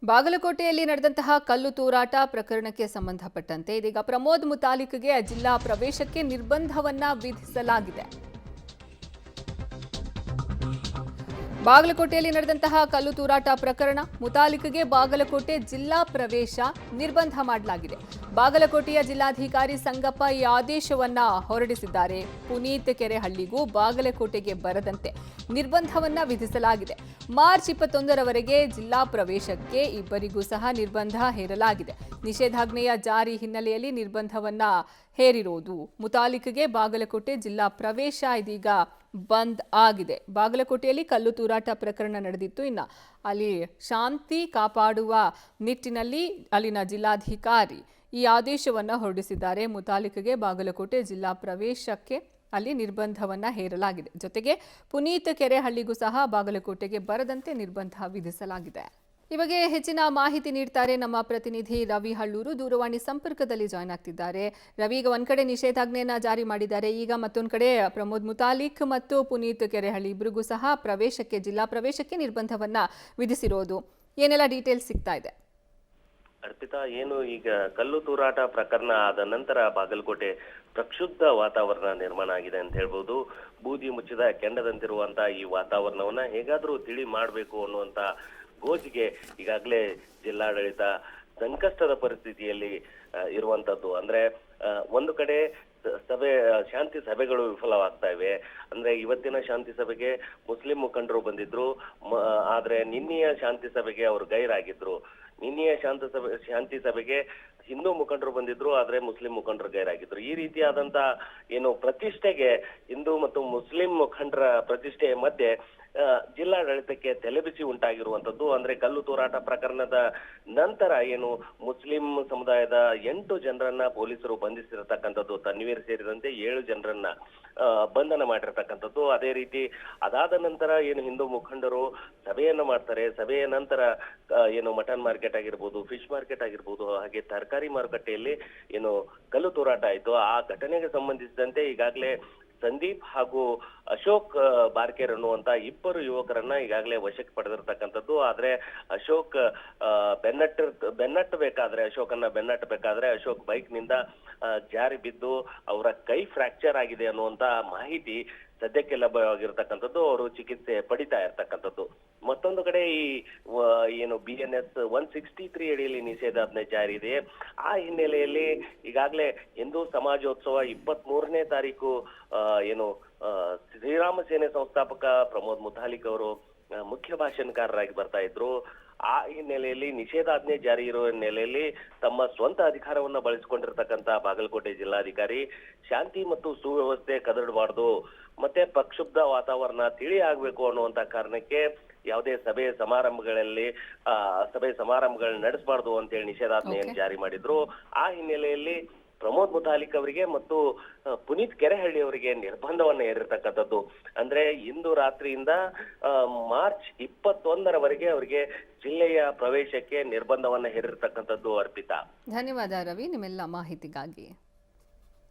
ಬಾಗಲಕೋಟೆಯಲ್ಲಿ ನಡೆದಂತಹ ಕಲ್ಲು ತೂರಾಟ ಪ್ರಕರಣಕ್ಕೆ ಸಂಬಂಧಪಟ್ಟಂತೆ ಇದೀಗ ಪ್ರಮೋದ್ ಮುತಾಲಿಕ್ಗೆ ಜಿಲ್ಲಾ ಪ್ರವೇಶಕ್ಕೆ ನಿರ್ಬಂಧವನ್ನ ವಿಧಿಸಲಾಗಿದೆ. ಬಾಗಲಕೋಟೆಯಲ್ಲಿ ನಡೆದಂತಹ ಕಲ್ಲು ತೂರಾಟ ಪ್ರಕರಣ ಮುತಾಲಿಕ್ಗೆ ಬಾಗಲಕೋಟೆ ಜಿಲ್ಲಾ ಪ್ರವೇಶ ನಿರ್ಬಂಧ ಮಾಡಲಾಗಿದೆ. ಬಾಗಲಕೋಟೆಯ ಜಿಲ್ಲಾಧಿಕಾರಿ ಸಂಗಪ್ಪ ಈ ಆದೇಶವನ್ನ ಹೊರಡಿಸಿದ್ದಾರೆ. ಪುನೀತ್ ಕೆರೆಹಳ್ಳಿಗೂ ಬಾಗಲಕೋಟೆಗೆ ಬರದಂತೆ ನಿರ್ಬಂಧವನ್ನ ವಿಧಿಸಲಾಗಿದೆ. ಮಾರ್ಚ್ 21ರವರೆಗೆ ಜಿಲ್ಲಾ ಪ್ರವೇಶಕ್ಕೆ ಇಬ್ಬರಿಗೂ ಸಹ ನಿರ್ಬಂಧ ಹೇರಲಾಗಿದೆ. ನಿಷೇಧಾಜ್ಞೆಯ ಜಾರಿ ಹಿನ್ನೆಲೆಯಲ್ಲಿ ನಿರ್ಬಂಧವನ್ನ ಹೇರಿರೋದು. ಮುತಾಲಿಕ್ಗೆ ಬಾಗಲಕೋಟೆ ಜಿಲ್ಲಾ ಪ್ರವೇಶ ಇದೀಗ ಬಂದ್ ಆಗಿದೆ. ಬಾಗಲಕೋಟೆಯಲ್ಲಿ ಕಲ್ಲು ತೂರಾಟ ಪ್ರಕರಣ ನಡೆದಿತ್ತು. ಇನ್ನು ಅಲ್ಲಿ ಶಾಂತಿ ಕಾಪಾಡುವ ನಿಟ್ಟಿನಲ್ಲಿ ಅಲ್ಲಿನ ಜಿಲ್ಲಾಧಿಕಾರಿ ಈ ಆದೇಶವನ್ನು ಹೊರಡಿಸಿದ್ದಾರೆ. ಮುತಾಲಿಕ್ಗೆ ಬಾಗಲಕೋಟೆ ಜಿಲ್ಲಾ ಪ್ರವೇಶಕ್ಕೆ ಅಲ್ಲಿ ನಿರ್ಬಂಧವನ್ನ ಹೇರಲಾಗಿದೆ. ಜೊತೆಗೆ ಪುನೀತ್ ಕೆರೆಹಳ್ಳಿಗೂ ಸಹ ಬಾಗಲಕೋಟೆಗೆ ಬರದಂತೆ ನಿರ್ಬಂಧ ವಿಧಿಸಲಾಗಿದೆ. ಈ ಬಗ್ಗೆ ಹೆಚ್ಚಿನ ಮಾಹಿತಿ ನೀಡ್ತಾರೆ ನಮ್ಮ ಪ್ರತಿನಿಧಿ ರವಿ ಹಳ್ಳೂರು. ದೂರವಾಣಿ ಸಂಪರ್ಕದಲ್ಲಿ ಜಾಯ್ನ್ ಆಗ್ತಿದ್ದಾರೆ. ರವಿ, ಈಗ ಒಂದ್ ಕಡೆ ನಿಷೇಧಾಜ್ಞೆಯನ್ನ ಜಾರಿ ಮಾಡಿದ್ದಾರೆ, ಈಗ ಮತ್ತೊಂದು ಕಡೆ ಪ್ರಮೋದ್ ಮುತಾಲಿಕ್ ಮತ್ತು ಪುನೀತ್ ಕೆರೆಹಳ್ಳಿ ಇಬ್ಬರಿಗೂ ಸಹ ಪ್ರವೇಶಕ್ಕೆ ಜಿಲ್ಲಾ ಪ್ರವೇಶಕ್ಕೆ ನಿರ್ಬಂಧವನ್ನ ವಿಧಿಸಿರೋದು. ಏನೆಲ್ಲ ಡೀಟೇಲ್ಸ್ ಸಿಗ್ತಾ ಇದೆ? ಅರ್ಪಿತಾ, ಏನು ಈಗ ಕಲ್ಲು ತೂರಾಟ ಪ್ರಕರಣ ಆದ ನಂತರ ಬಾಗಲಕೋಟೆ ಪ್ರಕ್ಷುಬ್ಧ ವಾತಾವರಣ ನಿರ್ಮಾಣ ಆಗಿದೆ ಅಂತ ಹೇಳ್ಬೋದು. ಬೂದಿ ಮುಚ್ಚಿದ ಕೆಂಡದಂತಿರುವಂತ ಈ ವಾತಾವರಣವನ್ನ ಹೇಗಾದ್ರೂ ತಿಳಿ ಮಾಡಬೇಕು ಅನ್ನುವಂತ ಗೋಜಿಗೆ ಈಗಾಗಲೇ ಜಿಲ್ಲಾಡಳಿತ ಸಂಕಷ್ಟದ ಪರಿಸ್ಥಿತಿಯಲ್ಲಿ ಇರುವಂತದ್ದು. ಅಂದ್ರೆ ಒಂದು ಕಡೆ ಶಾಂತಿ ಸಭೆಗಳು ವಿಫಲವಾಗ್ತಾ ಇವೆ. ಅಂದ್ರೆ ಇವತ್ತಿನ ಶಾಂತಿ ಸಭೆಗೆ ಮುಸ್ಲಿಂ ಮುಖಂಡರು ಬಂದಿದ್ರು, ಆದ್ರೆ ನಿನ್ನೆಯ ಶಾಂತಿ ಸಭೆಗೆ ಅವರು ಗೈರಾಗಿದ್ರು. ನಿನ್ನೆಯ ಶಾಂತಿ ಸಭೆಗೆ ಹಿಂದೂ ಮುಖಂಡರು ಬಂದಿದ್ರು, ಆದ್ರೆ ಮುಸ್ಲಿಂ ಮುಖಂಡರು ಗೈರಾಗಿದ್ರು. ಈ ರೀತಿಯಾದಂತ ಏನು ಪ್ರತಿಷ್ಠೆಗೆ ಹಿಂದೂ ಮತ್ತು ಮುಸ್ಲಿಂ ಮುಖಂಡರ ಪ್ರತಿಷ್ಠೆಯ ಮಧ್ಯೆ ಜಿಲ್ಲಾಡಳಿತಕ್ಕೆ ತಲೆಬಿಸಿ ಉಂಟಾಗಿರುವಂತದ್ದು. ಅಂದ್ರೆ ಕಲ್ಲು ತೂರಾಟ ಪ್ರಕರಣದ ನಂತರ ಏನು ಮುಸ್ಲಿಂ ಸಮುದಾಯದ 8 ಜನರನ್ನ ಪೊಲೀಸರು ಬಂಧಿಸಿರತಕ್ಕಂಥದ್ದು, ತನ್ವೀರ್ ಸೇರಿದಂತೆ 7 ಜನರನ್ನ ಬಂಧನ ಮಾಡಿರ್ತಕ್ಕಂಥದ್ದು. ಅದೇ ರೀತಿ ಅದಾದ ನಂತರ ಏನು ಹಿಂದೂ ಮುಖಂಡರು ಸಭೆಯನ್ನ ಮಾಡ್ತಾರೆ. ಸಭೆಯ ನಂತರ ಏನು ಮಟನ್ ಮಾರ್ಕೆಟ್ ಆಗಿರ್ಬೋದು, ಫಿಶ್ ಮಾರ್ಕೆಟ್ ಆಗಿರ್ಬೋದು, ಹಾಗೆ ತರಕಾರಿ ಮಾರುಕಟ್ಟೆಯಲ್ಲಿ ಏನು ಕಲ್ಲು ತೂರಾಟ ಆಯ್ತು. ಆ ಘಟನೆಗೆ ಸಂಬಂಧಿಸಿದಂತೆ ಈಗಾಗಲೇ ಸಂದೀಪ್ ಹಾಗೂ ಅಶೋಕ್ ಬಾರ್ಕೇರ್ ಅನ್ನುವಂತ ಇಬ್ಬರು ಯುವಕರನ್ನ ಈಗಾಗಲೇ ವಶಕ್ಕೆ ಪಡೆದಿರ್ತಕ್ಕಂಥದ್ದು. ಆದ್ರೆ ಅಶೋಕ್ ಬೆನ್ನಟ್ಟಬೇಕಾದ್ರೆ ಅಶೋಕ್ ಬೈಕ್ ನಿಂದ ಜಾರಿ ಬಿದ್ದು ಅವರ ಕೈ ಫ್ರಾಕ್ಚರ್ ಆಗಿದೆ ಅನ್ನುವಂತ ಮಾಹಿತಿ ಸದ್ಯಕ್ಕೆ ಲಭ್ಯವಾಗಿರ್ತಕ್ಕಂಥದ್ದು. ಅವರು ಚಿಕಿತ್ಸೆ ಪಡಿತಾ ಇರ್ತಕ್ಕಂಥದ್ದು. ಮತ್ತೊಂದು ಕಡೆ ಈ ಏನು BNS 163 ಅಡಿಯಲ್ಲಿ ನಿಷೇಧಾಜ್ಞೆ ಜಾರಿ ಇದೆ. ಆ ಹಿನ್ನೆಲೆಯಲ್ಲಿ ಈಗಾಗಲೇ ಹಿಂದೂ ಸಮಾಜೋತ್ಸವ 23ನೇ ತಾರೀಕು ಏನು ಶ್ರೀರಾಮ ಸೇನೆ ಸಂಸ್ಥಾಪಕ ಪ್ರಮೋದ್ ಮುತಾಲಿಕ್ ಅವರು ಮುಖ್ಯ ಭಾಷಣಕಾರರಾಗಿ ಬರ್ತಾ ಇದ್ರು. ಆ ಹಿನ್ನೆಲೆಯಲ್ಲಿ ನಿಷೇಧಾಜ್ಞೆ ಜಾರಿ ಇರುವ ಹಿನ್ನೆಲೆಯಲ್ಲಿ ತಮ್ಮ ಸ್ವಂತ ಅಧಿಕಾರವನ್ನ ಬಳಸಿಕೊಂಡಿರ್ತಕ್ಕಂತ ಬಾಗಲಕೋಟೆ ಜಿಲ್ಲಾಧಿಕಾರಿ ಶಾಂತಿ ಮತ್ತು ಸುವ್ಯವಸ್ಥೆ ಕದಡಬಾರ್ದು, ಮತ್ತೆ ಪ್ರಕ್ಷುಬ್ಧ ವಾತಾವರಣ ತಿಳಿ ಆಗ್ಬೇಕು ಅನ್ನುವಂತ ಕಾರಣಕ್ಕೆ ಯಾವುದೇ ಸಭೆ ಸಮಾರಂಭಗಳನ್ನ ನಡೆಸಬಾರ್ದು ಅಂತ ಹೇಳಿ ನಿಷೇಧಾಜ್ಞೆಯನ್ನು ಜಾರಿ ಮಾಡಿದ್ರು. ಆ ಹಿನ್ನೆಲೆಯಲ್ಲಿ ಪ್ರಮೋದ್ ಮುತಾಲಿಕ್ ಅವರಿಗೆ ಮತ್ತು ಪುನೀತ್ ಕೆರೆಹಳ್ಳಿ ಅವರಿಗೆ ನಿರ್ಬಂಧವನ್ನ ಹೇರಿರ್ತಕ್ಕಂಥದ್ದು. ಅಂದ್ರೆ ಇಂದು ರಾತ್ರಿಯಿಂದ ಮಾರ್ಚ್ 21ರವರೆಗೆ ಅವರಿಗೆ ಜಿಲ್ಲೆಯ ಪ್ರವೇಶಕ್ಕೆ ನಿರ್ಬಂಧವನ್ನ ಹೇರಿರ್ತಕ್ಕಂಥದ್ದು. ಅರ್ಪಿತಾ, ಧನ್ಯವಾದ ರವಿ ನಿಮ್ಮೆಲ್ಲ ಮಾಹಿತಿಗಾಗಿ.